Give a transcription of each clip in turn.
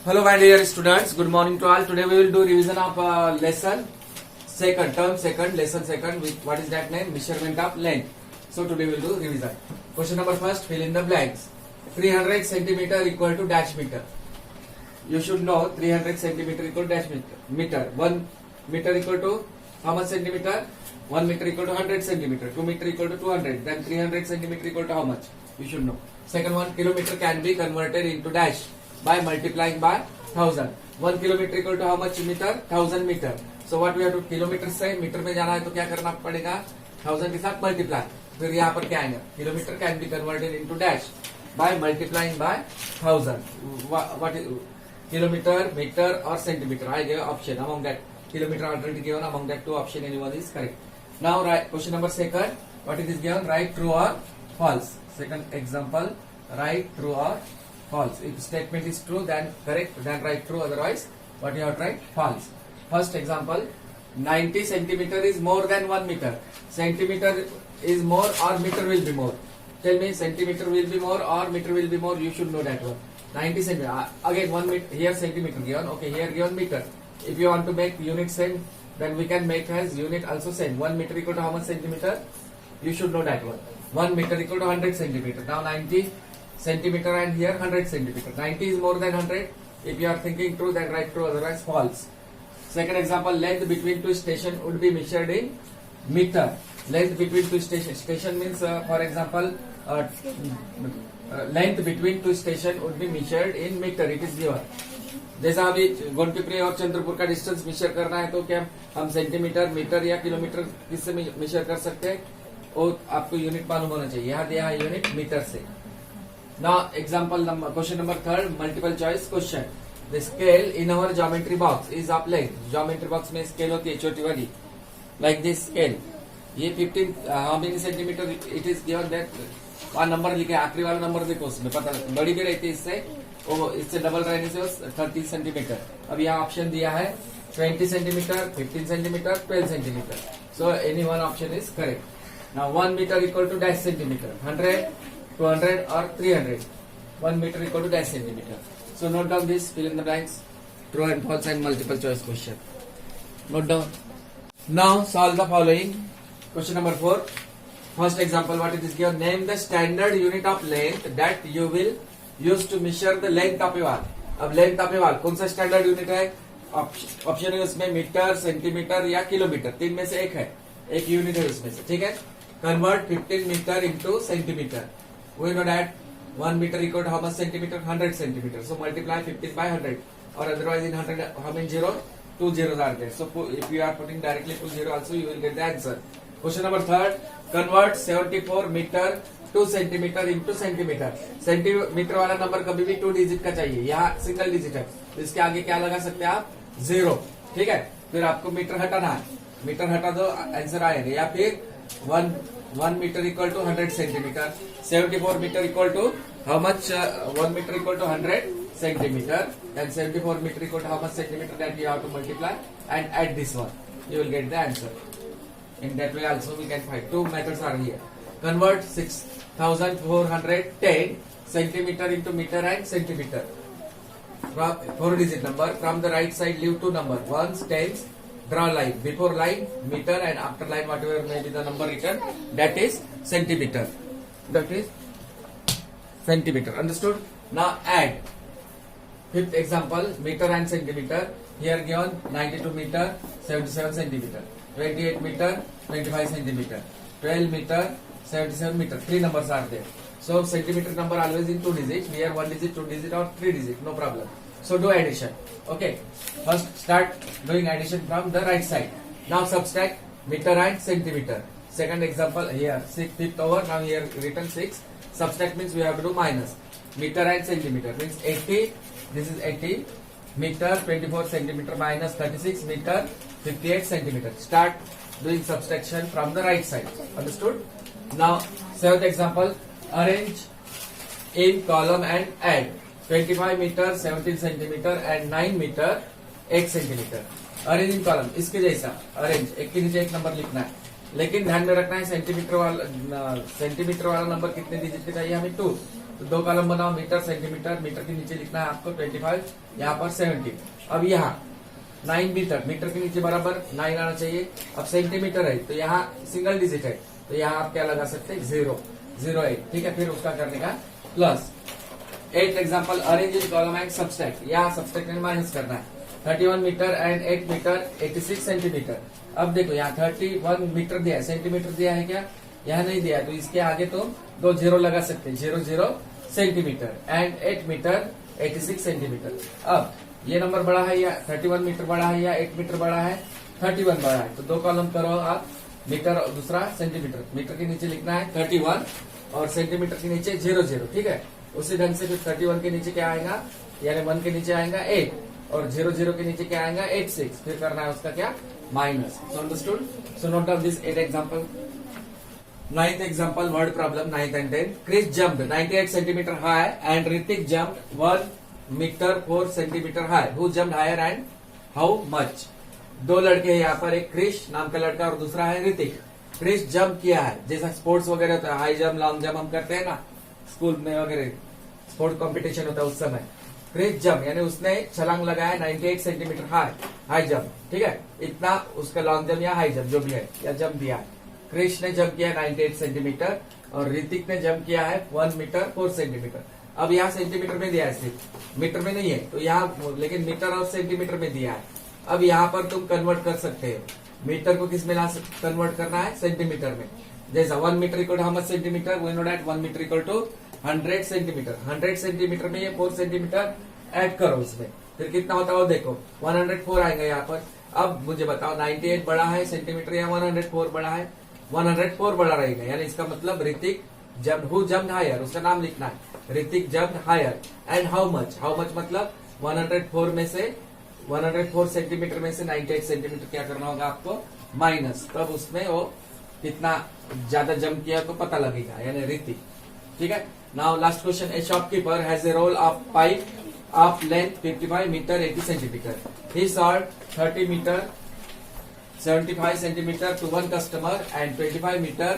Hello my dear students, good morning to all. Today we will do revision of lesson second, term second, lesson second with what is that name? Measurement of length. So today we will do revision. Question number first, fill in the blanks. 300 centimeter equal to dash meter. You should know 300 centimeter equal to dash meter. 1 meter equal to how much centimeter? 1 meter equal to 100 centimeter. 2 meter equal to 200. Then 300 centimeter equal to how much? You should know. Second one, kilometer can be converted into dash by multiplying by 1000. 1 kilometer equal to how much meter? 1000 meter. So what we have to, kilometre से metre में जाना है तो क्या करना पड़ेगा? 1000 के साथ मल्टीप्लाई. फिर यहाँ पर क्या आएगा? Kilometre can be converted into dash by multiplying by 1000. What is kilometre, metre और centimetre? I gave option among that. Kilometer already given, among that two option anyone is correct. Now write question number second. What it is given? Write true or false. Second example, write true or false. If statement is true, then correct, then write true. Otherwise, what you have to write? False. First example, 90 centimeter is more than 1 meter. Centimeter is more or meter will be more? Tell me, centimeter will be more or meter will be more? You should know that one. 90 centimeter. Again, 1 meter. Here centimeter given. Okay, here given meter. If you want to make unit same, then we can make as unit also same. 1 meter equal to how much centimeter? You should know that one. 1 meter equal to 100 centimeter. Now 90 centimeter and here 100 centimeter. 90 is more than 100. If you are thinking true, then write true, otherwise false. Second example, length between two stations would be measured in meter. Length between two stations. Station means, for example, length between two stations would be measured in meter. It is given. जैसा अभी गोलपिपरी और चंद्रपुर का distance measure करना है तो क्या हम centimetre, metre या किलोमीटर किससे मेजर कर सकते हैं? वो आपको यूनिट मालूम होना चाहिए. यहाँ दिया है यूनिट मीटर से. Now example number, question number third, multiple choice question. The scale in our geometry box is of length. Geometry box में scale होती है छोटी वाली, like this scale. ये 15 how many centimeter it is given that वहाँ number लिखे, आखिरी वाला नंबर देखो, उसमें पता बड़ी भी रहती है इससे, वो इससे डबल रहने से 30 सेंटीमीटर. अब यहाँ ऑप्शन दिया है 20 centimetre, 15 centimetre, 12 centimetre. So any one option is correct. Now 1 meter equal to dash centimeter, 100, 200 or 300. 1 meter equal to dash centimeter. So note down this, fill in the blanks, true and false and multiple choice question. Note down. Now solve the following. Question number 4. First example, what it is given? Name the standard unit of length that you will use to measure the length of a wall. अब length of a wall कौन सा standard unit है? Option है उसमें metre, centimetre या kilometre, तीन में से एक है, एक यूनिट है उसमें से. ठीक है. Convert 15 meter into centimeter. We know that 1 meter equal to how much centimeter? 100 centimeter. So multiply 15 by 100. Or otherwise in 100, how many zero? 2 zeros are there. So if you are putting directly 2 zero also, you will get the answer. Question number third. Convert 74 meter to centimeter into centimeter. Centimetre वाला number कभी भी 2 digit का चाहिए. यहाँ single digit है, इसके आगे क्या लगा सकते हैं आप? 0. ठीक है. फिर आपको मीटर हटाना है, मीटर हटा दो, आंसर आएगा. या फिर 1 meter equal to 100 centimeter. 74 meter equal to how much? 1 meter equal to 100 centimeter. And 74 meter equal to how much centimeter? That you have to multiply and add this one. You will get the answer. In that way also we can find. Two methods are here. Convert 6410 centimeter into meter and centimeter. From 4 digit number. From the right side leave two number. Ones, tens. Draw line. Before line meter and after line whatever may be the number written, that is centimeter. That is centimeter. Understood? Now add. Fifth example, meter and centimeter. Here given 92 meter, 77 centimeter. 28 meter, 25 centimeter. 12 meter, 77 meter. 3 numbers are there. So centimeter number always in 2 digits. Here 1 digit, 2 digit or 3 digit. No problem. So do addition. Okay. First start doing addition from the right side. Now subtract meter and centimeter. Second example here, 5th over. Now here written 6. Subtract means we have to do minus. Meter and centimeter means 80. This is 80 meter, 24 centimeter minus 36 meter, 58 centimeter. Start doing subtraction from the right side. Understood? Now 7th example, arrange in column and add. 25 meter, 17 centimeter and 9 meter, 1 centimeter. Arrange in column इसके जैसा arrange, एक के नीचे एक number लिखना है, लेकिन ध्यान में रखना है सेंटीमीटर वाला नंबर कितने डिजिट के चाहिए हमें? 2. तो 2 कॉलम बनाओ, मीटर सेंटीमीटर, मीटर के नीचे लिखना है आपको 25, यहाँ पर 70। अब यहाँ 9 मीटर, मीटर के नीचे बराबर 9 आना चाहिए। अब सेंटीमीटर है तो यहाँ सिंगल डिजिट है, तो यहाँ आप क्या लगा सकते हैं 008, ठीक है। फिर उसका करने का plus 8 example, arrange in column and subtract, यहाँ सब्सट्रैक्ट में माइनस करना है। 31 मीटर एंड 8 मीटर 86 सेंटीमीटर। अब देखो यहाँ 31 मीटर दिया है, सेंटीमीटर दिया है क्या, यहाँ नहीं दिया है, तो इसके आगे तो 2 0 लगा सकते हैं, 00 सेंटीमीटर एंड 8 मीटर 86 सेंटीमीटर। अब ये नंबर बड़ा है या 31 मीटर बड़ा है या 8 मीटर बड़ा है, 31 बड़ा है, तो 2 कॉलम करो आप, मीटर और दूसरा सेंटीमीटर। मीटर के नीचे लिखना है 31 और सेंटीमीटर के नीचे 00, ठीक है। उसी ढंग से फिर 31 के नीचे क्या आएगा, यानी 1 के नीचे आएगा 8 और 00 के नीचे क्या आएगा 86, फिर करना है उसका क्या minus. So understood, so note down this 8 example. 9th example, word problem, 9th and 10th. Chris jumped 98 centimeter high and Ritik jumped 1 meter 4 centimeter high. Who jumped higher and how much? 2 लड़के हैं यहाँ पर, एक क्रिश नाम का लड़का और दूसरा है ऋतिक। क्रिश जंप किया है, जैसा स्पोर्ट्स वगैरह होता है, हाई जंप लॉन्ग जंप हम करते हैं ना स्कूल में वगैरह, स्पोर्ट कंपटीशन होता है उस समय। क्रिश जंप यानी उसने छलांग लगाया 98 सेंटीमीटर हाई जंप, ठीक है। इतना उसका लॉन्ग जंप या हाई जंप जो भी है, या जंप दिया है। क्रिश ने जंप किया 98 सेंटीमीटर और ऋतिक ने जंप किया है 1 मीटर 4 सेंटीमीटर। अब यहाँ सेंटीमीटर में दिया है, सिर्फ मीटर में नहीं है, तो यहाँ लेकिन मीटर और सेंटीमीटर में दिया है। अब यहाँ पर तुम कन्वर्ट कर सकते हो, मीटर को किस में कन्वर्ट करना है, सेंटीमीटर में। जैसा 1 metre equal to how much centimetre, we know that 1 metre equal to 100 centimetre. 100 centimetre में ये 4 सेंटीमीटर ऐड करो उसमें, फिर कितना होता है वो देखो, 104 आएगा यहाँ पर। अब मुझे बताओ 98 बड़ा है सेंटीमीटर या 104 बड़ा है, 104 बड़ा रहेगा, यानी इसका मतलब ऋतिक जब हु जम्प्ड हायर, उसका नाम लिखना है, Hrithik jumped higher and how much मतलब 104 में से 104 सेंटीमीटर में से 98 सेंटीमीटर क्या करना होगा आपको माइनस, तब उसमें वो कितना ज्यादा जंप किया तो पता लगेगा, यानी ऋतिक, ठीक है। Now last question, a shopkeeper has a roll of pipe of length 55 metre 80 centimetre, he sold 30 metre 75 centimeter to one customer and 25 meter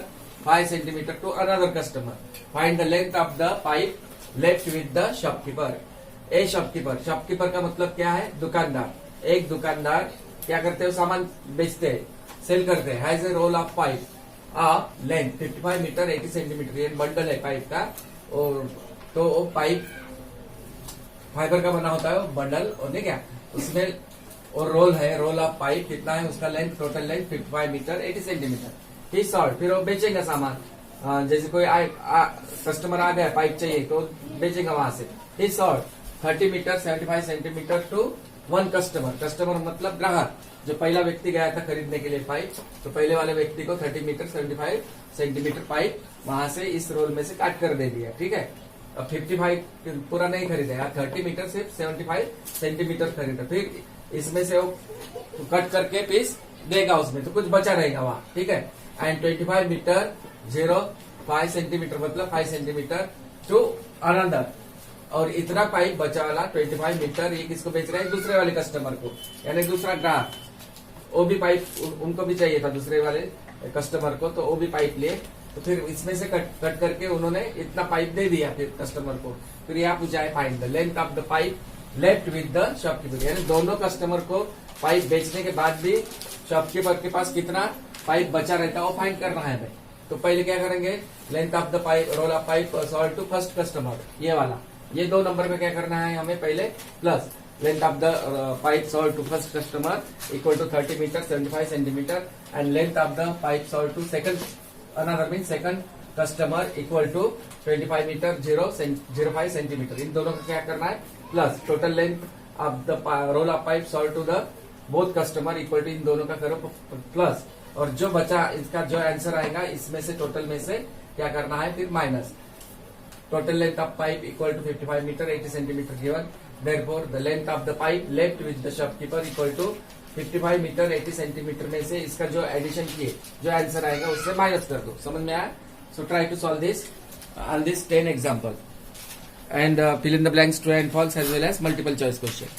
5 centimeter to another customer. Find the length of the pipe left with the shopkeeper. A shopkeeper, shopkeeper का मतलब क्या है, दुकानदार। एक दुकानदार क्या करते हो, सामान बेचते हैं, सेल करते हैं। Has a roll of pipe of length 55 metre 80 centimetre, ये बंडल है पाइप का, और तो वो पाइप फाइबर का बना होता है वो बंडल, और नहीं क्या उसमें, और रोल है, रोल ऑफ पाइप कितना है उसका length, total length 55 metre 80 centimetre. He sold, फिर वो बेचेगा सामान, जैसे कोई कस्टमर आ गया पाइप चाहिए तो बेचेगा वहां से। He sold 30 metre 75 centimetre to one customer, customer मतलब ग्राहक, जो पहला व्यक्ति गया था खरीदने के लिए पाइप, तो पहले वाले व्यक्ति को 30 मीटर 75 सेंटीमीटर पाइप वहां से इस रोल में से काट कर दे दिया, ठीक है। अब 55 पूरा नहीं खरीदा यार, 30 मीटर सिर्फ 75 सेंटीमीटर खरीदा, फिर इसमें से वो कट करके पीस देगा उसमें, तो कुछ बचा रहेगा वहां, ठीक है। एंड 25 मीटर 05 सेंटीमीटर मतलब 5 सेंटीमीटर टू अनदर, और इतना पाइप बचा वाला 25 मीटर ये किसको बेच रहे हैं, दूसरे वाले कस्टमर को, यानी दूसरा ग्राहक, वो भी पाइप उनको भी चाहिए था दूसरे वाले कस्टमर को, तो वो भी पाइप लिए, तो फिर इसमें से कट करके उन्होंने इतना पाइप दे दिया फिर कस्टमर को। फिर यहाँ पूछा है find the length of the pipe left with the shopkeeper, यानी दोनों कस्टमर को पाइप बेचने के बाद भी शॉपकीपर के पास कितना पाइप बचा रहता है वो फाइंड करना है भाई। तो पहले क्या करेंगे, length of the pipe, roll of pipe sold to first customer, ये वाला, ये 2 नंबर में क्या करना है हमें पहले, plus length of the pipe sold to first customer equal to 30 metre 75 centimetre and length of the pipe sold to second another mean second customer equal to 25 metre 05 centimetre, इन दोनों का क्या करना है plus total length of the roll of pipe sold to the both customer equal to, इन दोनों का करो प्लस, और जो बचा इसका जो आंसर आएगा इसमें से टोटल में से क्या करना है फिर माइनस। Total length of pipe equal to 55 metre 80 centimetre given, therefore the length of the pipe left with the shopkeeper equal to 55 metre 80 centimetre में से इसका जो एडिशन किए जो आंसर आएगा उससे माइनस कर दो। समझ में आया? So try to solve this on this 10 example and fill in the blanks true and false as well as multiple choice question.